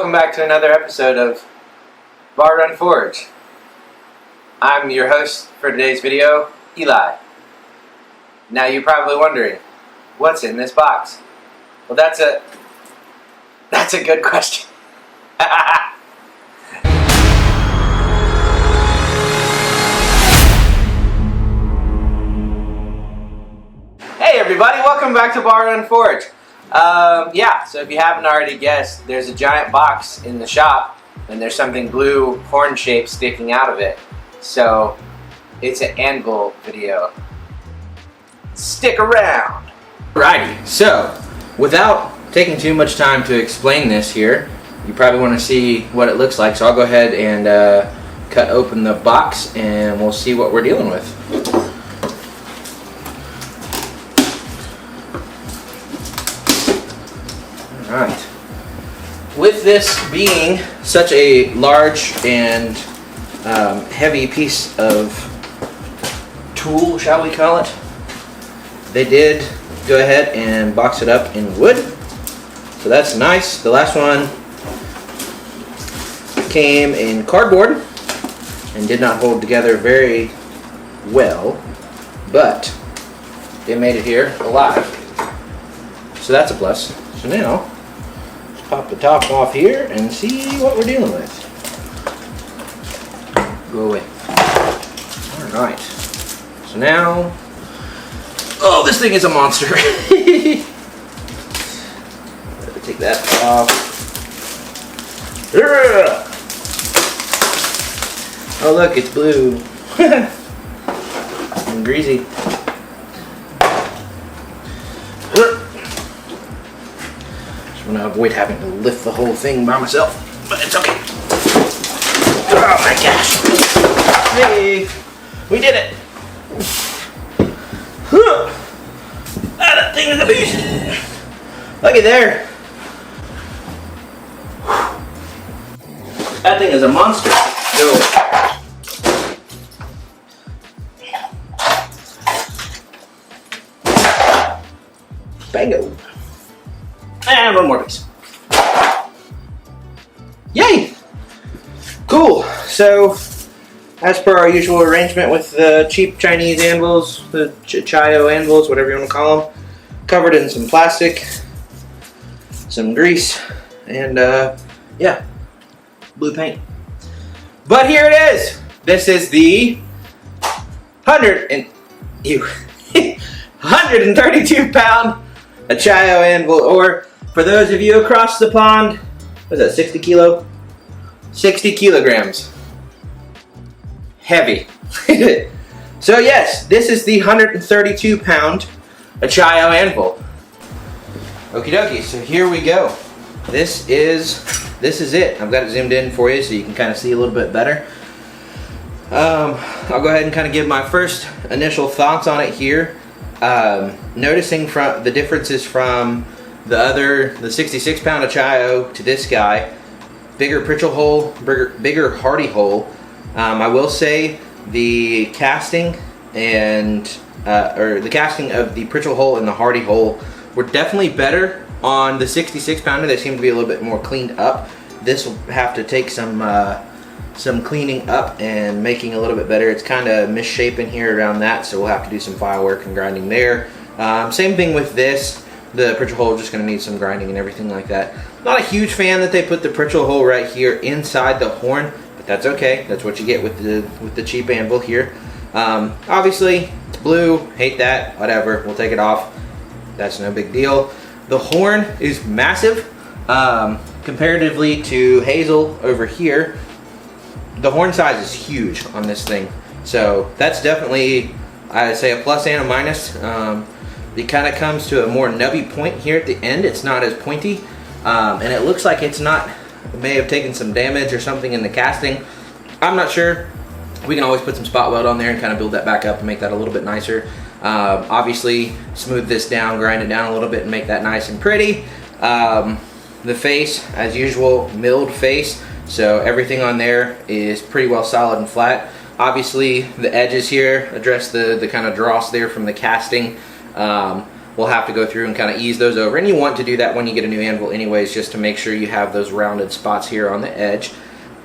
Welcome back to another episode of Bar Run Forge. I'm your host for today's video, Eli. Now you're probably wondering, what's in this box? Well, that's a good question. Hey everybody, welcome back to Bar Run Forge. So if you haven't already guessed, there's a giant box in the shop and there's something blue horn shaped sticking out of it. So it's an anvil video. Stick around. Alrighty, so without taking too much time to explain this here, you probably want to see what it looks like. So I'll go ahead and cut open the box and we'll see what we're dealing with. Alright, with this being such a large and heavy piece of tool, shall we call it, they did go ahead and box it up in wood, so that's nice. The last one came in cardboard and did not hold together very well, but they made it here alive, so that's a plus. So now pop the top off here and see what we're dealing with. Go away. Alright. So now, oh, this thing is a monster. Take that off. Oh look, it's blue. And greasy. I'm going to avoid having to lift the whole thing by myself, but it's okay. Oh my gosh. Hey, we did it. Ah, that thing is a beast. Looky there. That thing is a monster. Go. Bango. And one more piece. Yay! Cool. So, as per our usual arrangement with the cheap Chinese anvils, the Acciao Anvils, whatever you want to call them, covered in some plastic, some grease, and yeah, blue paint. But here it is. This is the 132 pound Acciao Anvil, or for those of you across the pond, what is that, 60 kilo? 60 kilograms. Heavy. So yes, this is the 132 pound Acciao Anvil. Okie dokie, so here we go. This is it. I've got it zoomed in for you so you can kind of see a little bit better. I'll go ahead and kind of give my first initial thoughts on it here. Noticing from the differences from the 66 pound Acciao to this guy, bigger pritchel hole, bigger hardy hole. I will say the casting and or the casting of the pritchel hole and the hardy hole were definitely better on the 66 pounder. They seem to be a little bit more cleaned up. This will have to take some cleaning up and making a little bit better. It's kind of misshapen here around that, so we'll have to do some file work and grinding there. Same thing with this. The pritchel hole is just going to need some grinding and everything like that. Not a huge fan that they put the pritchel hole right here inside the horn, but that's okay. That's what you get with the cheap anvil here. Obviously, it's blue. Hate that. Whatever. We'll take it off. That's no big deal. The horn is massive comparatively to Hazel over here. The horn size is huge on this thing, so that's definitely, I'd say, a plus and a minus. It kind of comes to a more nubby point here at the end. It's not as pointy, and it looks like it may have taken some damage or something in the casting. I'm not sure. We can always put some spot weld on there and kind of build that back up and make that a little bit nicer. Obviously, smooth this down, grind it down a little bit and make that nice and pretty. The face, as usual, milled face, so everything on there is pretty well solid and flat. Obviously, the edges here address the kind of dross there from the casting. we'll have to go through and kind of ease those over. And you want to do that when you get a new anvil anyways, just to make sure you have those rounded spots here on the edge.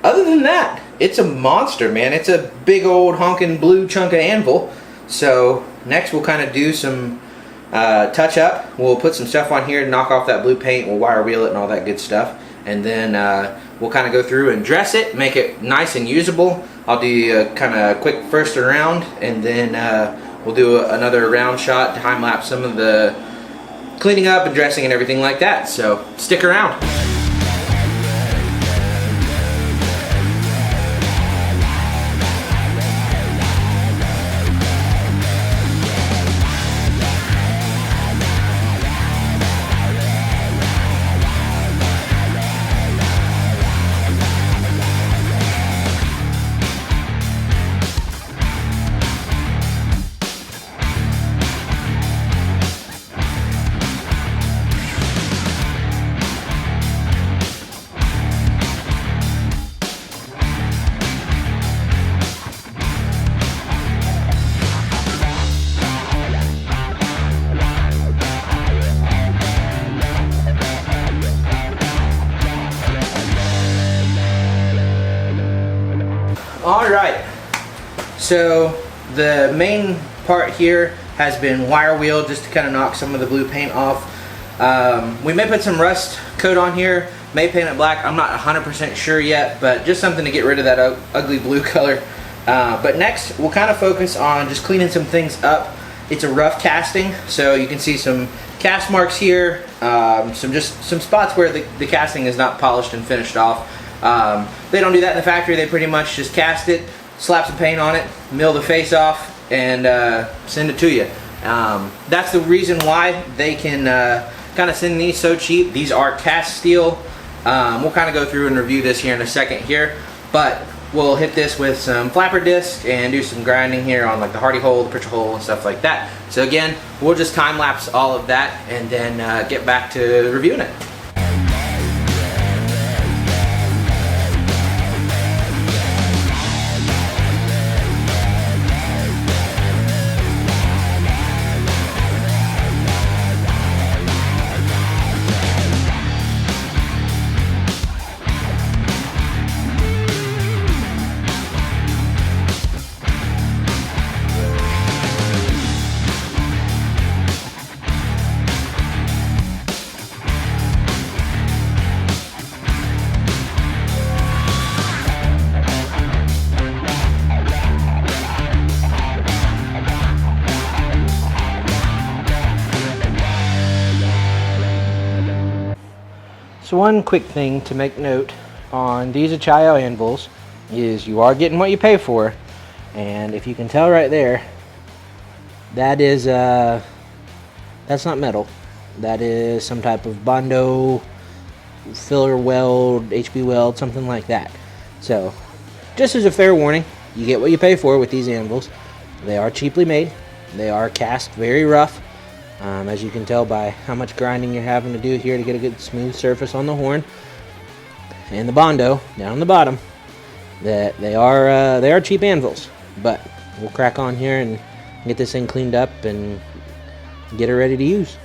Other than that, it's a monster, man. It's a big old honking blue chunk of anvil. So next we'll kind of do some touch up. We'll put some stuff on here to knock off that blue paint. We'll wire wheel it and all that good stuff. And then we'll kind of go through and dress it, make it nice and usable. I'll do a kind of quick first around, and then we'll do another round shot, time lapse some of the cleaning up and dressing and everything like that. So stick around. Alright, so the main part here has been wire wheel just to kind of knock some of the blue paint off. We may put some rust coat on here, may paint it black, I'm not 100% sure yet, but just something to get rid of that ugly blue color. But next we'll kind of focus on just cleaning some things up. It's a rough casting, so you can see some cast marks here, some spots where the casting is not polished and finished off. They don't do that in the factory. They pretty much just cast it, slap some paint on it, mill the face off, and send it to you. That's the reason why they can kind of send these so cheap. These are cast steel. We'll kind of go through and review this here in a second here, but we'll hit this with some flapper disc and do some grinding here on like the hardy hole, the pritchard hole, and stuff like that. So again, we'll just time lapse all of that and then get back to reviewing it. So one quick thing to make note on these Acciao anvils is you are getting what you pay for, and if you can tell right there, that is that's not metal. That is some type of Bondo filler weld, HB weld, something like that. So just as a fair warning, you get what you pay for with these anvils. They are cheaply made. They are cast very rough. As you can tell by how much grinding you're having to do here to get a good smooth surface on the horn and the Bondo down on the bottom, that they are cheap anvils. But we'll crack on here and get this thing cleaned up and get it ready to use.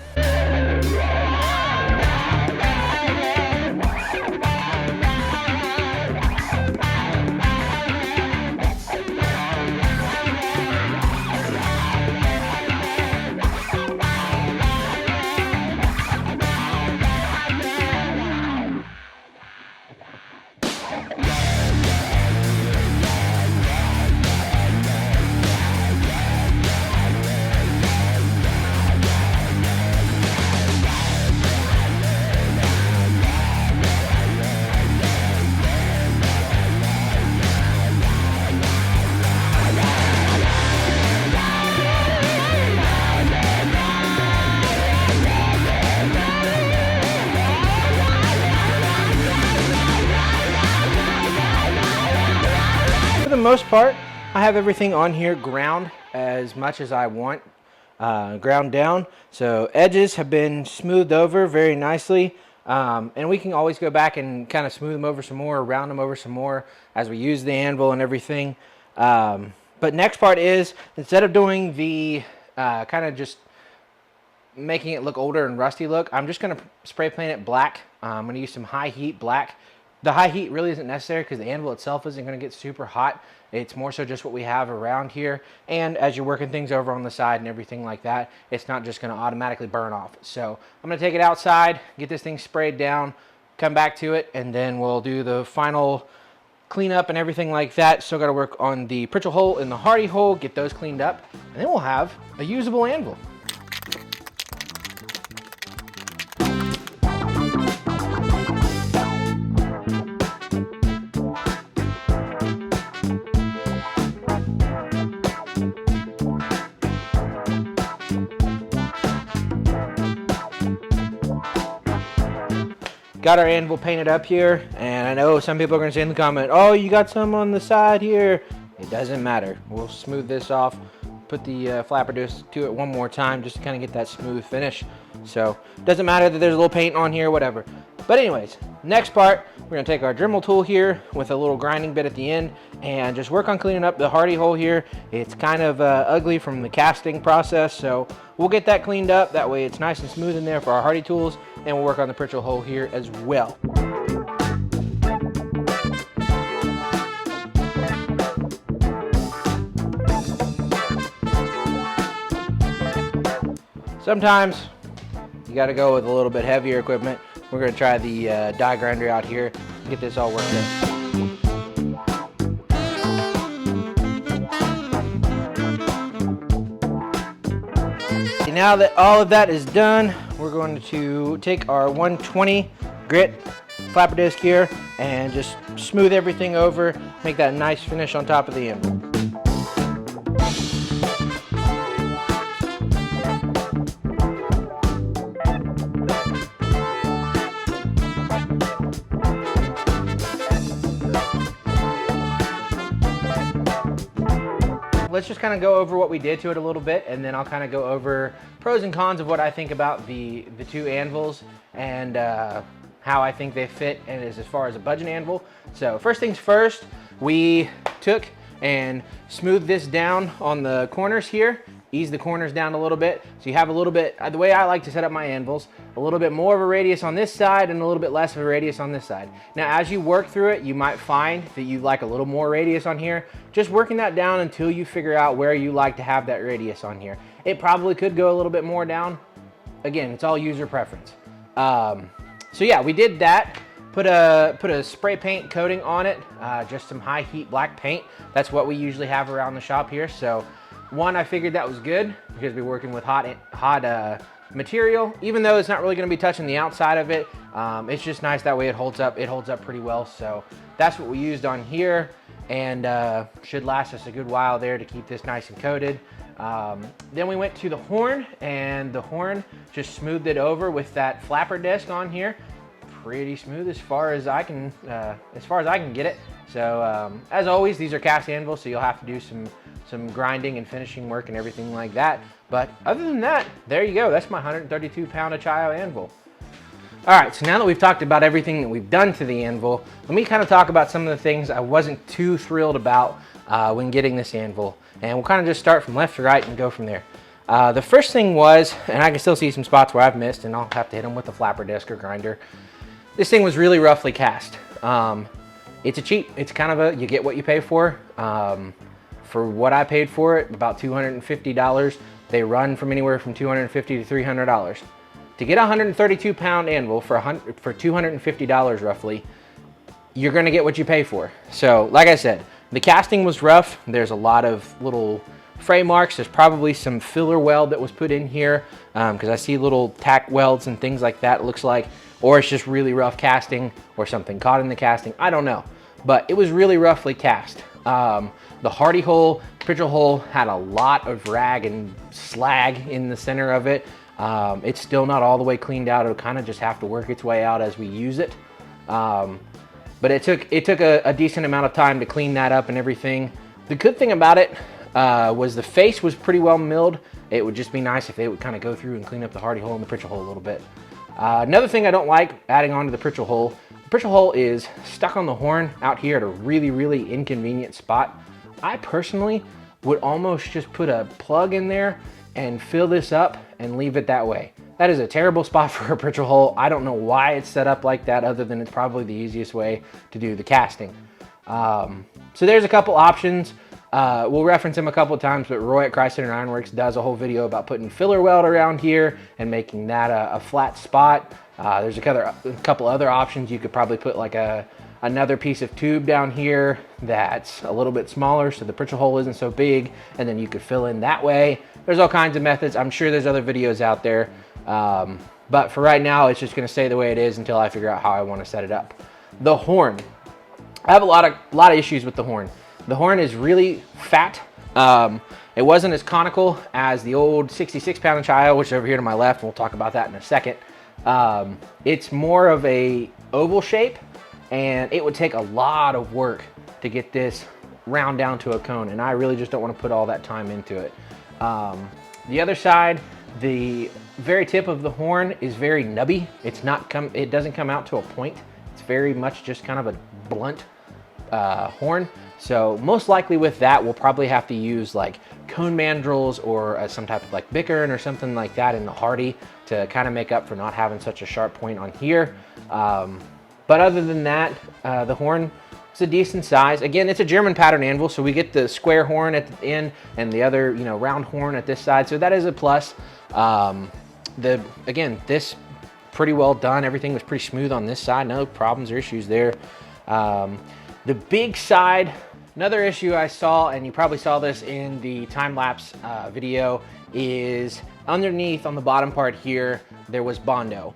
For the most part, I have everything on here ground as much as I want, ground down. So edges have been smoothed over very nicely, and we can always go back and kind of smooth them over some more, round them over some more as we use the anvil and everything. But next part is, instead of doing the kind of just making it look older and rusty look, I'm just gonna spray paint it black. I'm gonna use some high heat black. The high heat really isn't necessary because the anvil itself isn't gonna get super hot. It's more so just what we have around here. And as you're working things over on the side and everything like that, it's not just gonna automatically burn off. So I'm gonna take it outside, get this thing sprayed down, come back to it, and then we'll do the final cleanup and everything like that. Still gotta work on the Pritchel hole and the Hardy hole, get those cleaned up, and then we'll have a usable anvil. Got our anvil painted up here, and I know some people are going to say in the comment, oh, you got some on the side here. It doesn't matter. We'll smooth this off, put the flapper disc to it one more time just to kind of get that smooth finish. So it doesn't matter that there's a little paint on here, whatever. But anyways, next part, we're going to take our Dremel tool here with a little grinding bit at the end and just work on cleaning up the Hardy hole here. It's kind of ugly from the casting process, so we'll get that cleaned up. That way it's nice and smooth in there for our Hardy tools, and we'll work on the Pritchel hole here as well. Sometimes you got to go with a little bit heavier equipment. We're going to try the die grinder out here and get this all worked in. Now that all of that is done, we're going to take our 120 grit flapper disc here and just smooth everything over, make that nice finish on top of the anvil. Let's just kind of go over what we did to it a little bit, and then I'll kind of go over pros and cons of what I think about the two anvils and how I think they fit and as far as a budget anvil. So first things first, we took and smoothed this down on the corners here, ease the corners down a little bit. So you have a little bit, the way I like to set up my anvils, a little bit more of a radius on this side and a little bit less of a radius on this side. Now, as you work through it, you might find that you like a little more radius on here. Just working that down until you figure out where you like to have that radius on here. It probably could go a little bit more down. Again, it's all user preference. So yeah, we did that. Put a spray paint coating on it, just some high heat black paint. That's what we usually have around the shop here. So one, I figured that was good because we're working with hot material. Even though it's not really going to be touching the outside of it, it's just nice that way it holds up. It holds up pretty well. So that's what we used on here, and should last us a good while there to keep this nice and coated. Then we went to the horn, and the horn just smoothed it over with that flapper disc on here. Pretty smooth as far as I can get it. So as always, these are cast anvils, so you'll have to do some grinding and finishing work and everything like that. But other than that, there you go. That's my 132 pound Acciao anvil. All right, so now that we've talked about everything that we've done to the anvil, let me kind of talk about some of the things I wasn't too thrilled about when getting this anvil. And we'll kind of just start from left to right and go from there. The first thing was, and I can still see some spots where I've missed, and I'll have to hit them with a flapper disc or grinder. This thing was really roughly cast. It's a cheap, it's kind of a, you get what you pay for. For what I paid for it, about $250. They run from anywhere from $250 to $300. To get a 132 pound anvil for $250 roughly, you're gonna get what you pay for. So like I said, the casting was rough. There's a lot of little fray marks. There's probably some filler weld that was put in here because I see little tack welds and things like that, it looks like. Or it's just really rough casting or something caught in the casting. I don't know, but it was really roughly cast. The Hardy hole, Pritchel hole had a lot of rag and slag in the center of it. It's still not all the way cleaned out. It'll kind of just have to work its way out as we use it. But it took a decent amount of time to clean that up and everything. The good thing about it was the face was pretty well milled. It would just be nice if they would kind of go through and clean up the Hardy hole and the Pritchel hole a little bit. Another thing I don't like adding on to the Pritchel hole, the Pritchel hole is stuck on the horn out here at a really, really inconvenient spot. I personally would almost just put a plug in there and fill this up and leave it that way. That is a terrible spot for a pritchel hole. I don't know why it's set up like that, other than it's probably the easiest way to do the casting. So there's a couple options. We'll reference him a couple of times, but Roy at Christ-Centered Ironworks does a whole video about putting filler weld around here and making that a flat spot. There's a couple other options. You could probably put like another piece of tube down here that's a little bit smaller so the pritchel hole isn't so big, and then you could fill in that way. There's all kinds of methods. I'm sure there's other videos out there. But for right now, it's just gonna stay the way it is until I figure out how I wanna set it up. The horn. I have a lot of issues with the horn. The horn is really fat. It wasn't as conical as the old 66-pound Acciao, which is over here to my left. We'll talk about that in a second. It's more of a oval shape, and it would take a lot of work to get this round down to a cone, and I really just don't want to put all that time into it. The other side, the very tip of the horn is very nubby. It doesn't come out to a point. It's very much just kind of a blunt horn. So most likely with that, we'll probably have to use like cone mandrels or some type of like bickern or something like that in the Hardy to kind of make up for not having such a sharp point on here. But other than that, the horn is a decent size. Again, it's a German pattern anvil, so we get the square horn at the end and the other, round horn at this side. So that is a plus. Again, this pretty well done. Everything was pretty smooth on this side. No problems or issues there. The big side, another issue I saw, and you probably saw this in the time-lapse video, is underneath on the bottom part here, there was Bondo.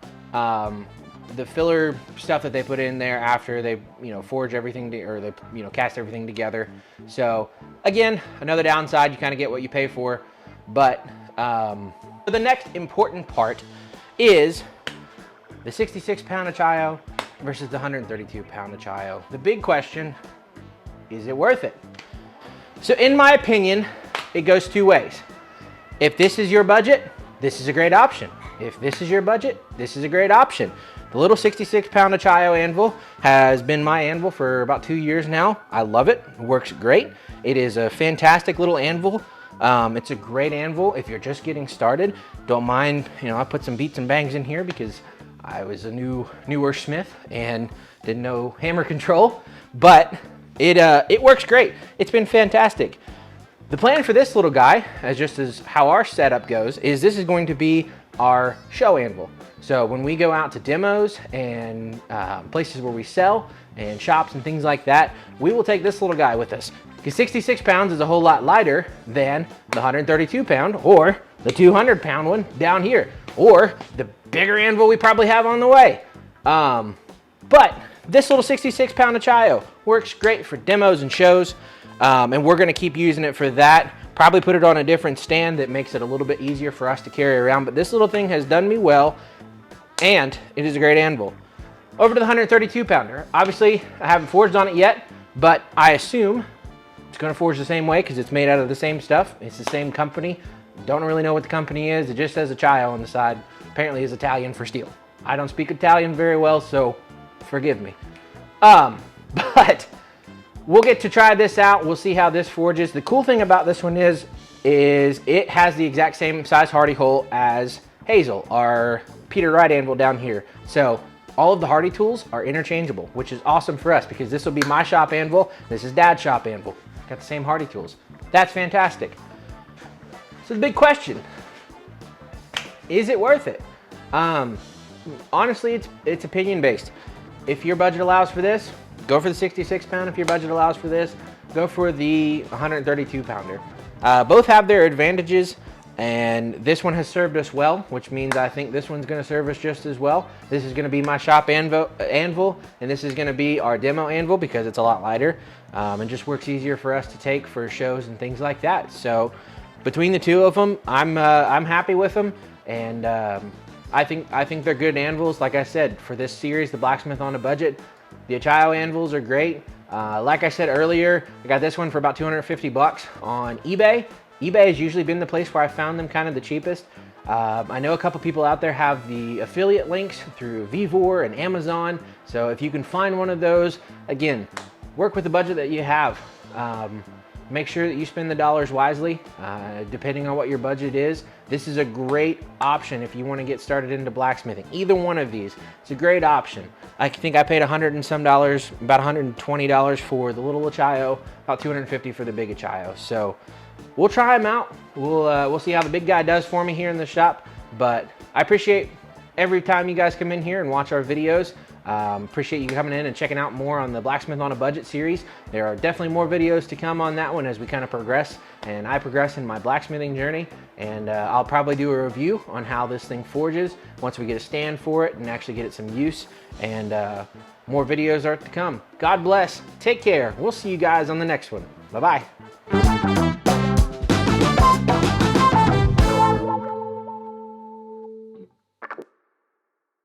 The filler stuff that they put in there after they, forge everything, or they, cast everything together. So again, another downside, you kind of get what you pay for. But the next important part is the 66-pound Acciao versus the 132-pound Acciao. The big question, is it worth it? So in my opinion, it goes two ways. If this is your budget, this is a great option. If this is your budget, this is a great option. The little 66-pound Acciao anvil has been my anvil for about 2 years now. I love it. It works great. It is a fantastic little anvil. It's a great anvil if you're just getting started. Don't mind, I put some beats and bangs in here because I was a newer smith and didn't know hammer control, but it works great. It's been fantastic. The plan for this little guy, as how our setup goes, is this is going to be our show anvil. So when we go out to demos and places where we sell and shops and things like that, we will take this little guy with us. Because 66 pounds is a whole lot lighter than the 132 pound or the 200 pound one down here, or the bigger anvil we probably have on the way. But this little 66 pound Acciao works great for demos and shows, and we're gonna keep using it for that. Probably put it on a different stand that makes it a little bit easier for us to carry around, but this little thing has done me well, and it is a great anvil. Over to the 132 pounder. Obviously, I haven't forged on it yet, but I assume it's gonna forge the same way because it's made out of the same stuff. It's the same company. Don't really know what the company is. It just says Acciao on the side. Apparently it's Italian for steel. I don't speak Italian very well, so forgive me. But we'll get to try this out. We'll see how this forges. The cool thing about this one is it has the exact same size Hardy hole as Hazel, our Peter Wright anvil down here. So all of the Hardy tools are interchangeable, which is awesome for us because this will be my shop anvil. This is Dad's shop anvil. Got the same Hardy tools. That's fantastic. So the big question, is it worth it? Honestly, it's opinion based. If your budget allows for this, go for the 66 pound. If your budget allows for this, go for the 132 pounder. Both have their advantages, and this one has served us well, which means I think this one's gonna serve us just as well. This is gonna be my shop anvil, and this is gonna be our demo anvil because it's a lot lighter, and just works easier for us to take for shows and things like that. So between the two of them, I'm happy with them, and I think they're good anvils. Like I said, for this series, the blacksmith on a budget, the Acciao anvils are great. Like I said earlier, I got this one for about 250 bucks on eBay. eBay has usually been the place where I found them kind of the cheapest. I know a couple people out there have the affiliate links through VEVOR and Amazon. So if you can find one of those, again, work with the budget that you have. make sure that you spend the dollars wisely, depending on what your budget is. This is a great option if you want to get started into blacksmithing. Either one of these, it's a great option. I think I paid $100 and some, about $120 for the little Acciao, about $250 for the big Acciao. So we'll try them out. We'll see how the big guy does for me here in the shop. But I appreciate every time you guys come in here and watch our videos. Appreciate you coming in and checking out more on the Blacksmith on a Budget series. There are definitely more videos to come on that one as we kind of progress and I progress in my blacksmithing journey. And I'll probably do a review on how this thing forges once we get a stand for it and actually get it some use. And more videos are to come. God bless. Take care. We'll see you guys on the next one. Bye-bye.